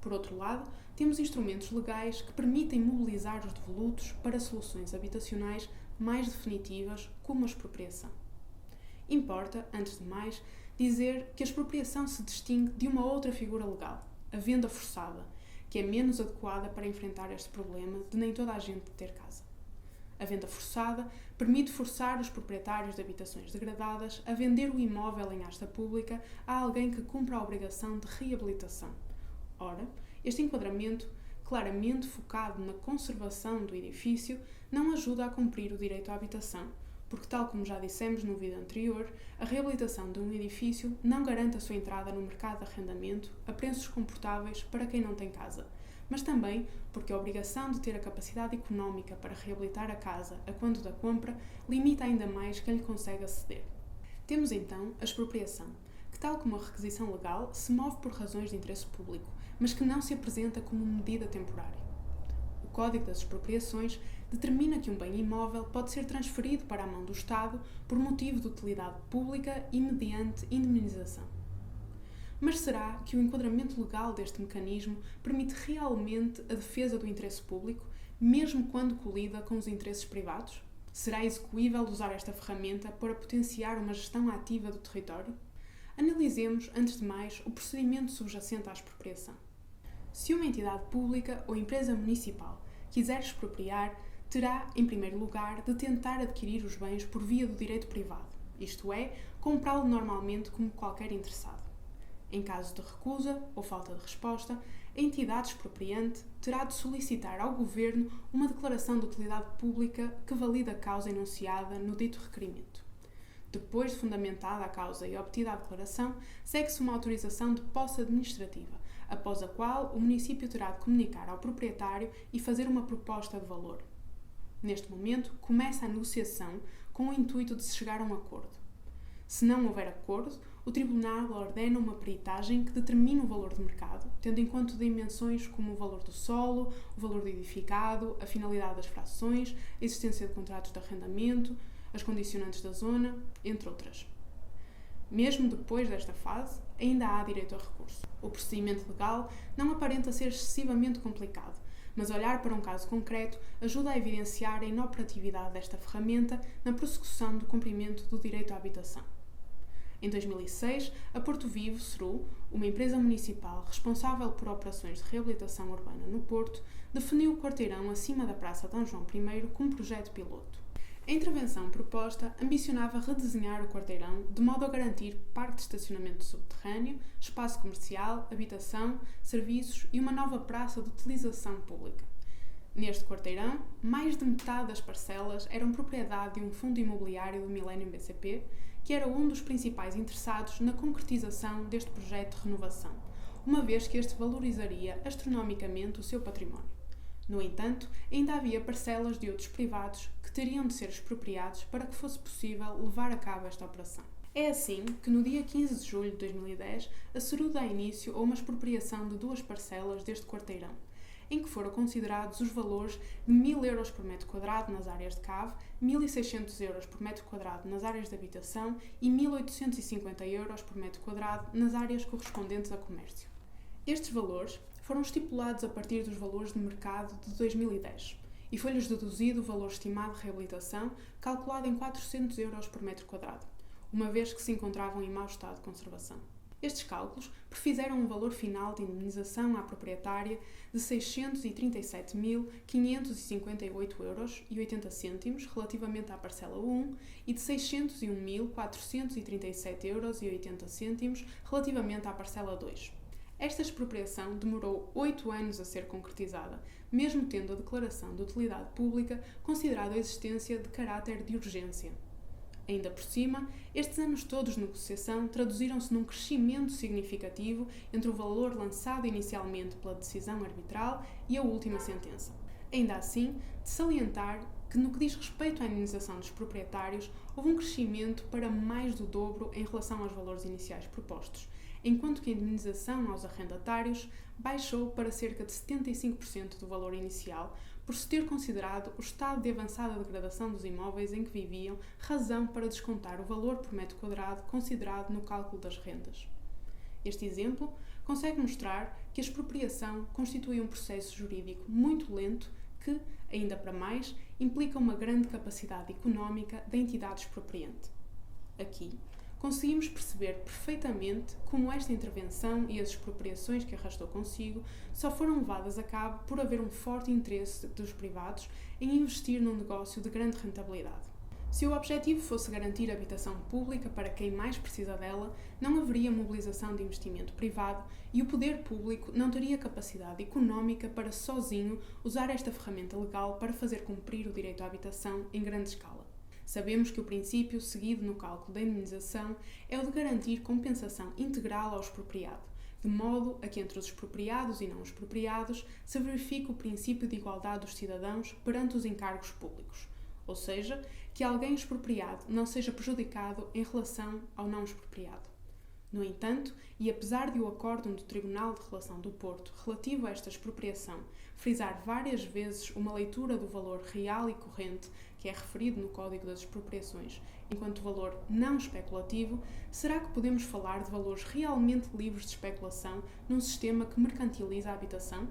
Por outro lado, temos instrumentos legais que permitem mobilizar os devolutos para soluções habitacionais mais definitivas, como a expropriação. Importa, antes de mais, dizer que a expropriação se distingue de uma outra figura legal, a venda forçada, que é menos adequada para enfrentar este problema de nem toda a gente ter casa. A venda forçada permite forçar os proprietários de habitações degradadas a vender o imóvel em asta pública a alguém que cumpra a obrigação de reabilitação. Ora, este enquadramento, claramente focado na conservação do edifício, não ajuda a cumprir o direito à habitação, porque, tal como já dissemos no vídeo anterior, a reabilitação de um edifício não garante a sua entrada no mercado de arrendamento a preços confortáveis para quem não tem casa, mas também porque a obrigação de ter a capacidade económica para reabilitar a casa a quando da compra limita ainda mais quem lhe consegue aceder. Temos então a expropriação, que, tal como a requisição legal, se move por razões de interesse público, mas que não se apresenta como medida temporária. O Código das Expropriações determina que um bem imóvel pode ser transferido para a mão do Estado por motivo de utilidade pública e mediante indemnização. Mas será que o enquadramento legal deste mecanismo permite realmente a defesa do interesse público, mesmo quando colida com os interesses privados? Será execuível usar esta ferramenta para potenciar uma gestão ativa do território? Analisemos, antes de mais, o procedimento subjacente à expropriação. Se uma entidade pública ou empresa municipal quiser expropriar, terá, em primeiro lugar, de tentar adquirir os bens por via do direito privado, isto é, comprá-lo normalmente como qualquer interessado. Em caso de recusa ou falta de resposta, a entidade expropriante terá de solicitar ao Governo uma declaração de utilidade pública que valide a causa enunciada no dito requerimento. Depois de fundamentada a causa e obtida a declaração, segue-se uma autorização de posse administrativa, após a qual o município terá de comunicar ao proprietário e fazer uma proposta de valor. Neste momento, começa a negociação com o intuito de se chegar a um acordo. Se não houver acordo, o Tribunal ordena uma peritagem que determine o valor de mercado, tendo em conta dimensões como o valor do solo, o valor do edificado, a finalidade das frações, a existência de contratos de arrendamento, as condicionantes da zona, entre outras. Mesmo depois desta fase, ainda há direito a recurso. O procedimento legal não aparenta ser excessivamente complicado, mas olhar para um caso concreto ajuda a evidenciar a inoperatividade desta ferramenta na prossecução do cumprimento do direito à habitação. Em 2006, a Porto Vivo Ceru, uma empresa municipal responsável por operações de reabilitação urbana no Porto, definiu o quarteirão acima da Praça D. João I como projeto piloto. A intervenção proposta ambicionava redesenhar o quarteirão de modo a garantir parque de estacionamento subterrâneo, espaço comercial, habitação, serviços e uma nova praça de utilização pública. Neste quarteirão, mais de metade das parcelas eram propriedade de um fundo imobiliário do Millennium BCP, que era um dos principais interessados na concretização deste projeto de renovação, uma vez que este valorizaria astronomicamente o seu património. No entanto, ainda havia parcelas de outros privados que teriam de ser expropriados para que fosse possível levar a cabo esta operação. É assim que, no dia 15 de julho de 2010, a Ceru dá início a uma expropriação de duas parcelas deste quarteirão, em que foram considerados os valores de 1.000 euros por metro quadrado nas áreas de cave, 1.600 euros por metro quadrado nas áreas de habitação e 1.850 euros por metro quadrado nas áreas correspondentes a comércio. Estes valores foram estipulados a partir dos valores de mercado de 2010 e foi-lhes deduzido o valor estimado de reabilitação, calculado em 400 euros por metro quadrado, uma vez que se encontravam em mau estado de conservação. Estes cálculos prefizeram um valor final de indemnização à proprietária de 637.558,80 euros relativamente à parcela 1 e de 601.437,80 euros relativamente à parcela 2. Esta expropriação demorou 8 anos a ser concretizada, mesmo tendo a declaração de utilidade pública considerado a existência de caráter de urgência. Ainda por cima, estes anos todos de negociação traduziram-se num crescimento significativo entre o valor lançado inicialmente pela decisão arbitral e a última sentença. Ainda assim, de salientar que, no que diz respeito à indenização dos proprietários, houve um crescimento para mais do dobro em relação aos valores iniciais propostos, enquanto que a indenização aos arrendatários baixou para cerca de 75% do valor inicial, por se ter considerado o estado de avançada degradação dos imóveis em que viviam razão para descontar o valor por metro quadrado considerado no cálculo das rendas. Este exemplo consegue mostrar que a expropriação constitui um processo jurídico muito lento que, ainda para mais, implica uma grande capacidade económica da entidade expropriante. Aqui, conseguimos perceber perfeitamente como esta intervenção e as expropriações que arrastou consigo só foram levadas a cabo por haver um forte interesse dos privados em investir num negócio de grande rentabilidade. Se o objetivo fosse garantir habitação pública para quem mais precisa dela, não haveria mobilização de investimento privado e o poder público não teria capacidade económica para sozinho usar esta ferramenta legal para fazer cumprir o direito à habitação em grande escala. Sabemos que o princípio seguido no cálculo da indemnização é o de garantir compensação integral ao expropriado, de modo a que entre os expropriados e não expropriados se verifique o princípio de igualdade dos cidadãos perante os encargos públicos, ou seja, que alguém expropriado não seja prejudicado em relação ao não expropriado. No entanto, e apesar de o acórdão do Tribunal de Relação do Porto relativo a esta expropriação frisar várias vezes uma leitura do valor real e corrente que é referido no Código das Expropriações enquanto valor não especulativo, será que podemos falar de valores realmente livres de especulação num sistema que mercantiliza a habitação?